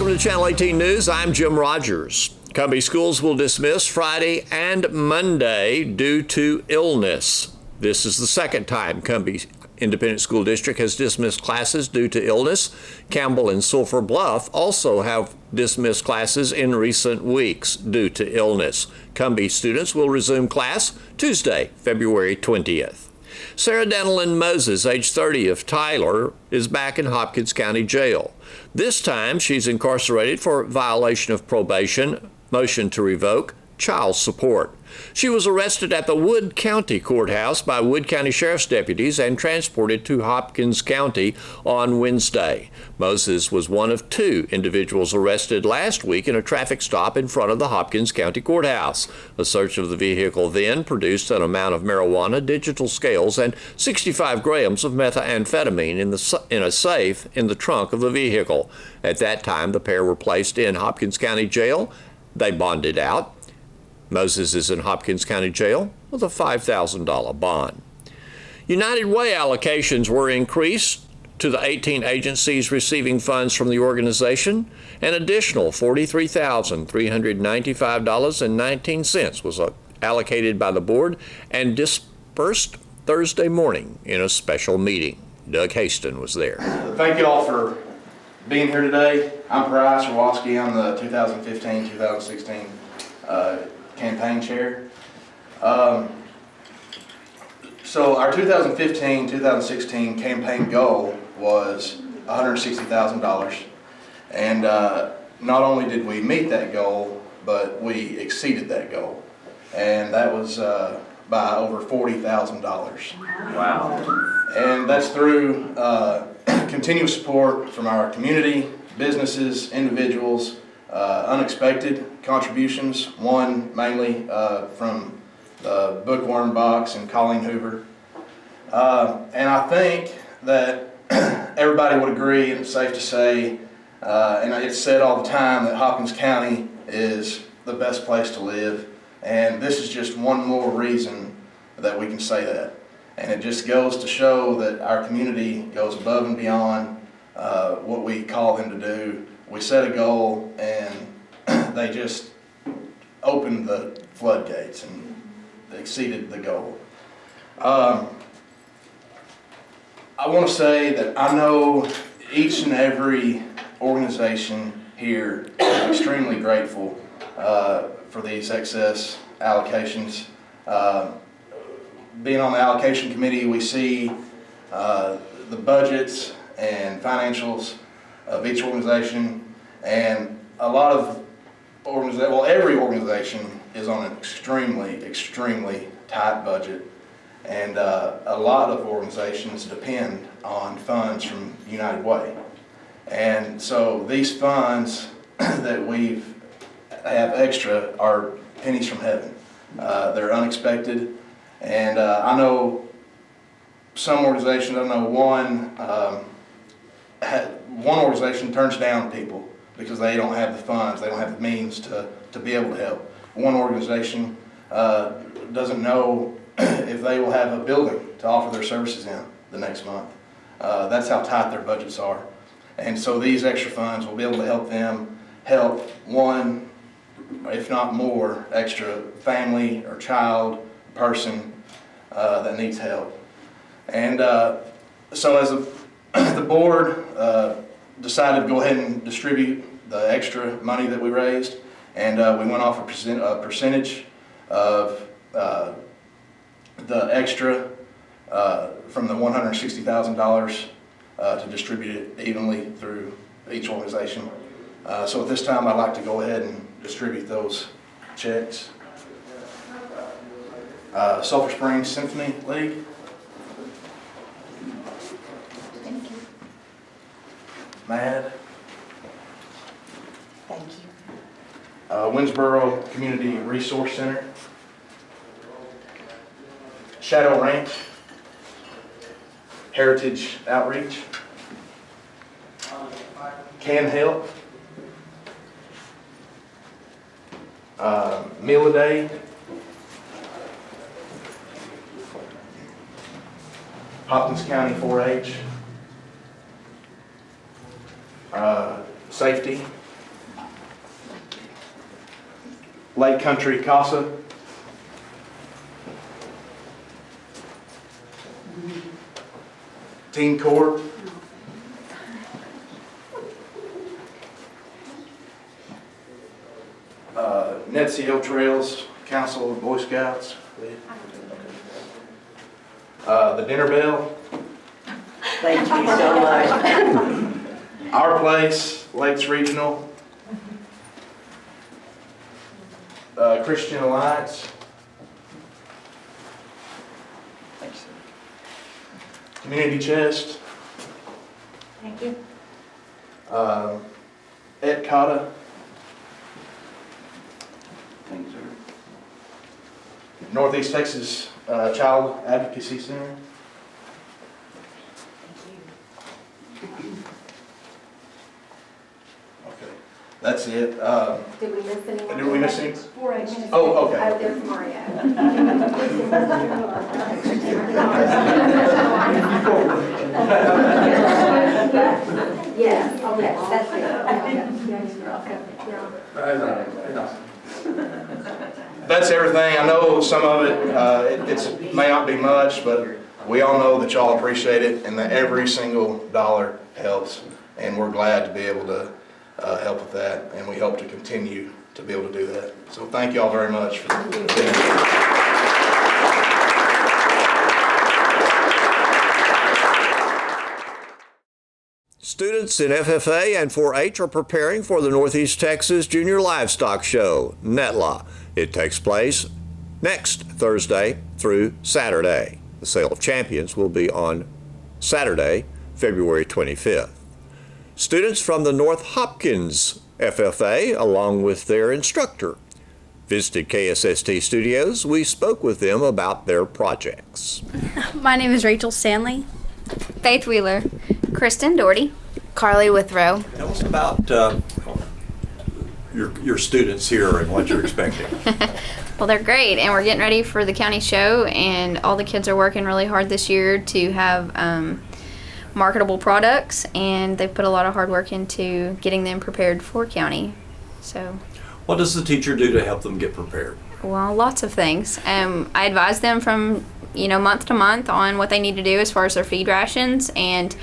Welcome to Channel 18 News. I'm Jim Rogers. Cumbie schools will dismiss Friday and Monday due to illness. This is the second time Cumbie Independent School District has dismissed classes due to illness. Campbell and Sulphur Bluff also have dismissed classes in recent weeks due to illness. Cumbie students will resume class Tuesday, February 20th. Sarah Danilyn Moses, age 30, of Tyler, is back in Hopkins County Jail. This time, she's incarcerated for violation of probation, motion to revoke, child support. She was arrested at the Wood County Courthouse by Wood County Sheriff's deputies and transported to Hopkins County on Wednesday. Moses was one of two individuals arrested last week in a traffic stop in front of the Hopkins County Courthouse. A search of the vehicle then produced an amount of marijuana, digital scales, and 65 grams of methamphetamine in a safe in the trunk of the vehicle. At that time, the pair were placed in Hopkins County Jail. They bonded out. Moses is in Hopkins County Jail with a $5,000 bond. United Way allocations were increased to the 18 agencies receiving funds from the organization. An additional $43,395.19 was allocated by the board and dispersed Thursday morning in a special meeting. Doug Haston was there. Thank you all for being here today. I'm Bryce Orwowski. I'm the 2015-2016 campaign chair. So our 2015-2016 campaign goal was $160,000, and not only did we meet that goal, but we exceeded that goal, and that was by over $40,000. Wow. And that's through continuous support from our community, businesses, individuals, unexpected contributions, one mainly from the Bookworm Box and Colleen Hoover. And I think that everybody would agree, and it's safe to say, and it's said all the time, that Hopkins County is the best place to live. And this is just one more reason that we can say that. And it just goes to show that our community goes above and beyond what we call them to do. We set a goal, and they just opened the floodgates and exceeded the goal. I want to say that I know each and every organization here is extremely grateful for these excess allocations. Being on the allocation committee, we see the budgets and financials of each organization, and a lot of every organization is on an extremely tight budget, and a lot of organizations depend on funds from United Way. And so these funds that we have extra are pennies from heaven. They're unexpected, and I know some organizations, I know one organization turns down people because they don't have the funds, they don't have the means to be able to help. One organization doesn't know if they will have a building to offer their services in the next month. That's how tight their budgets are. And so these extra funds will be able to help them help one, if not more, extra family or child, person that needs help. And so as the board decided to go ahead and distribute the extra money that we raised, and we went off a percentage of the extra from the $160,000 to distribute it evenly through each organization. So at this time, I'd like to go ahead and distribute those checks. Sulphur Springs Symphony League. Thank you. MAD. Thank you. Winsboro Community Resource Center. Shadow Ranch. Heritage Outreach. Can Help. Meal a Day. Hopkins County 4-H. Safety. Lake Country Casa. Teen Court. Netziel Trails Council of Boy Scouts. The Dinner Bell. Thank you so much. Our Place, Lakes Regional. Christian Alliance. Thanks. Community Chest. Thank you. Ed Cotta. Thanks, sir. Northeast Texas Child Advocacy Center. Okay, that's it. Did we miss anyone? Did we miss any? 4-H. Oh, okay. Oh, there's Mario. Yes, okay, that's it. That's everything. I know some of it may not be much, but we all know that y'all appreciate it and that every single dollar helps. And we're glad to be able to help with that, and we hope to continue to be able to do that. So thank y'all very much for being here. Students in FFA and 4-H are preparing for the Northeast Texas Junior Livestock Show, NETLA. It takes place next Thursday through Saturday. The Sale of Champions will be on Saturday, February 25th. Students from the North Hopkins FFA, along with their instructor, visited KSST Studios. We spoke with them about their projects. My name is Rachel Stanley. Faith Wheeler, Kristen Doherty, Carly Withrow. Tell us about your students here and what you're expecting. Well, they're great, and we're getting ready for the county show, and all the kids are working really hard this year to have marketable products, and they've put a lot of hard work into getting them prepared for county. So, What does the teacher do to help them get prepared? well, lots of things. I advise them from month to month on what they need to do as far as their feed rations, and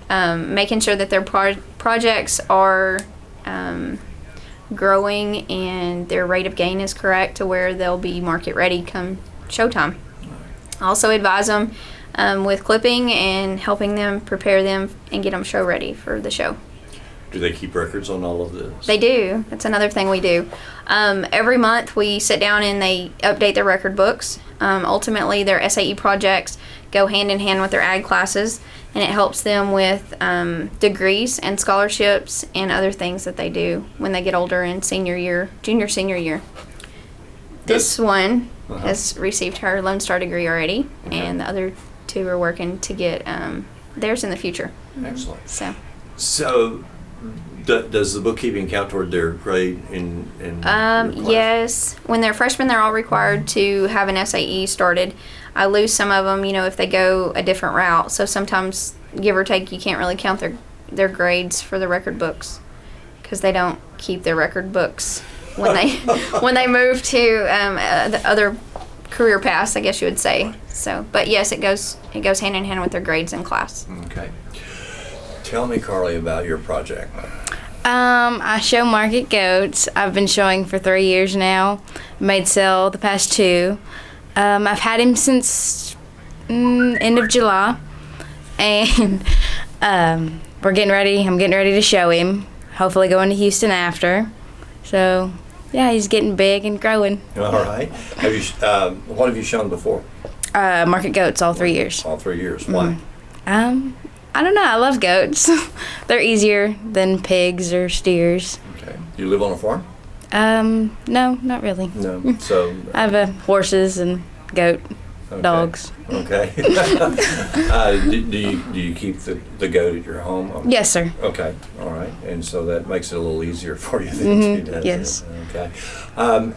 making sure that their projects are growing and their rate of gain is correct to where they'll be market ready come showtime. I also advise them with clipping and helping them prepare them and get them show ready for the show. Do they keep records on all of this? They do. That's another thing we do. Every month we sit down and they update their record books. Ultimately, their SAE projects go hand in hand with their ag classes, and it helps them with degrees and scholarships and other things that they do when they get older in senior year. This one has received her Lone Star degree already, and the other two are working to get theirs in the future. Excellent. So does the bookkeeping count toward their grade in your class? yes. When they're freshmen, they're all required to have an SAE started. I lose some of them, if they go a different route. So sometimes, give or take, you can't really count their grades for the record books because they don't keep their record books when they move to the other career paths, I guess you would say. So, but yes, it goes hand in hand with their grades in class. Okay. Tell me, Carly, about your project. I show market goats. I've been showing for 3 years now. Made sale the past 2. I've had him since end of July, and we're getting ready. I'm getting ready to show him. Hopefully going to Houston after. So, yeah, he's getting big and growing. All right. Have you? What have you shown before? Market goats all 3 years. All 3 years. Why? I don't know. I love goats. They're easier than pigs or steers. Okay. Do you live on a farm? No, not really. No. So. I have horses and goat, Okay. dogs. Okay. Do you keep the goat at your home? Yes, sir. Okay. All right. And so that makes it a little easier for you than she does. Yes. Okay. How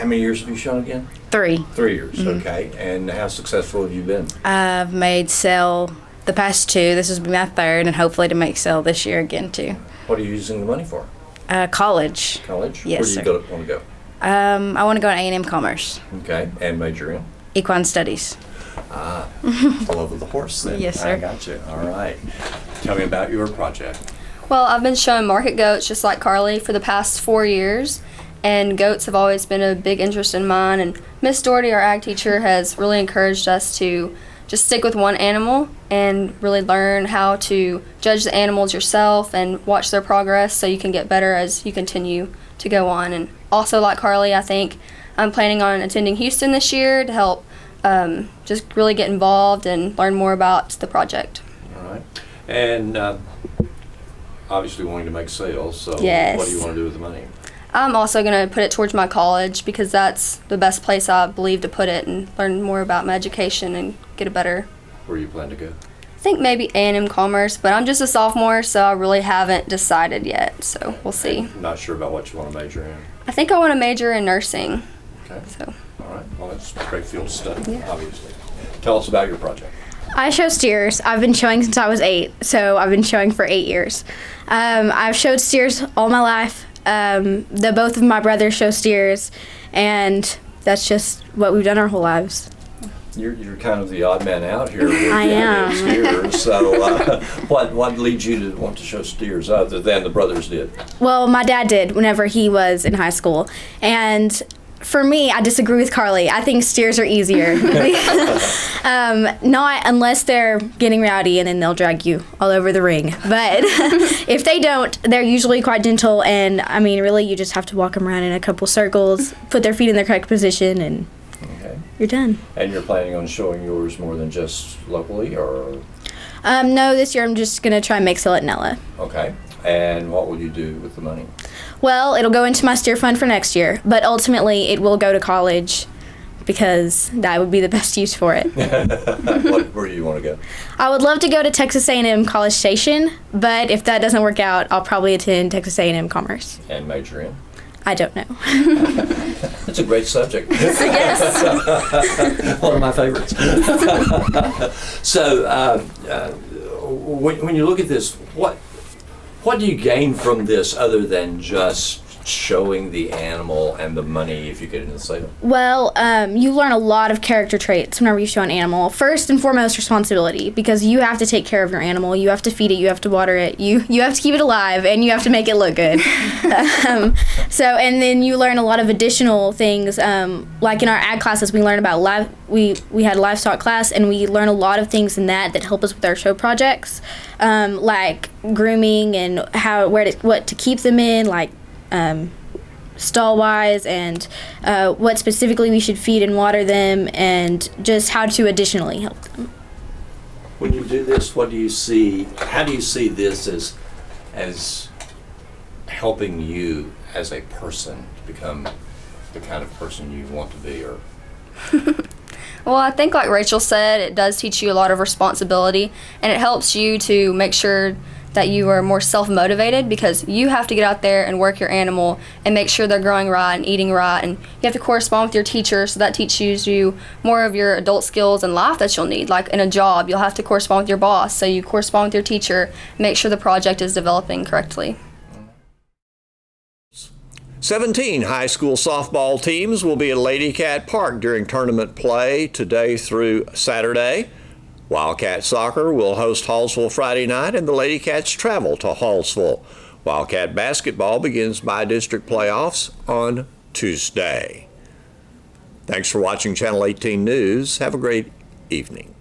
many years have you shown again? 3. 3 years. Okay. And how successful have you been? I've made sale the past 2. This will be my 3rd, and hopefully to make sale this year again too. What are you using the money for? College. College? Yes, Where do you want to go? I want to go to A&M Commerce, Okay, and major in? Equine Studies. All over the horse then. Yes, sir. I got you. All right. Tell me about your project. Well, I've been showing market goats just like Carly for the past 4 years, and goats have always been a big interest in mine. And Miss Doherty, our ag teacher, has really encouraged us to just stick with one animal and really learn how to judge the animals yourself and watch their progress so you can get better as you continue to go on. And also, like Carly, I think I'm planning on attending Houston this year to help just really get involved and learn more about the project. All right. And obviously wanting to make sales, so Yes. what do you want to do with the money? I'm also going to put it towards my college because that's the best place I believe to put it and learn more about my education and get a better. Where you plan to go? I think maybe A&M Commerce, but I'm just a sophomore, so I really haven't decided yet. So we'll see. Not sure about what you want to major in. I think I want to major in nursing. Okay. So All right. Well, that's a great field of study, obviously. Tell us about your project. I show steers. I've been showing since I was 8, so I've been showing for 8 years. I've showed steers all my life. Both of my brothers show steers, and that's just what we've done our whole lives. You're kind of the odd man out here with I the idea am. of steers. So what leads you to want to show steers other than the brothers did? Well, my dad did whenever he was in high school, and for me, I disagree with Carly. I think steers are easier. Not unless they're getting rowdy and then they'll drag you all over the ring. But if they don't, they're usually quite gentle. And I mean, really, you just have to walk them around in a couple circles, put their feet in their correct position, and Okay. you're done. And you're planning on showing yours more than just locally, or? No, this year I'm just going to try and make sale at Nella. Okay. And what will you do with the money? Well, it'll go into my steer fund for next year, but ultimately it will go to college because that would be the best use for it. Where do you want to go? I would love to go to Texas A&M College Station, but if that doesn't work out, I'll probably attend Texas A&M Commerce. And major in? I don't know. That's a great subject. Yes. One of my favorites. So, when you look at this, what do you gain from this other than just showing the animal and the money if you get into the sale? Well, you learn a lot of character traits whenever you show an animal. First and foremost, responsibility, because you have to take care of your animal. You have to feed it, you have to water it, you have to keep it alive, and you have to make it look good. And then you learn a lot of additional things. Like in our ag classes, we learn about we had a livestock class, and we learn a lot of things in that help us with our show projects, like grooming and what to keep them in, like stall wise, and what specifically we should feed and water them, and just how to additionally help them. When you do this, what do you see? How do you see this as helping you as a person to become the kind of person you want to be? Or Well, I think like Rachel said, it does teach you a lot of responsibility, and it helps you to make sure that you are more self-motivated because you have to get out there and work your animal and make sure they're growing right and eating right, and you have to correspond with your teacher, so that teaches you more of your adult skills in life that you'll need. Like in a job, you'll have to correspond with your boss, so you correspond with your teacher, make sure the project is developing correctly. 17 high school softball teams will be at Lady Cat Park during tournament play today through Saturday. Wildcat Soccer will host Hallsville Friday night, and the Lady Cats travel to Hallsville. Wildcat Basketball begins by-district playoffs on Tuesday. Thanks for watching Channel 18 News. Have a great evening.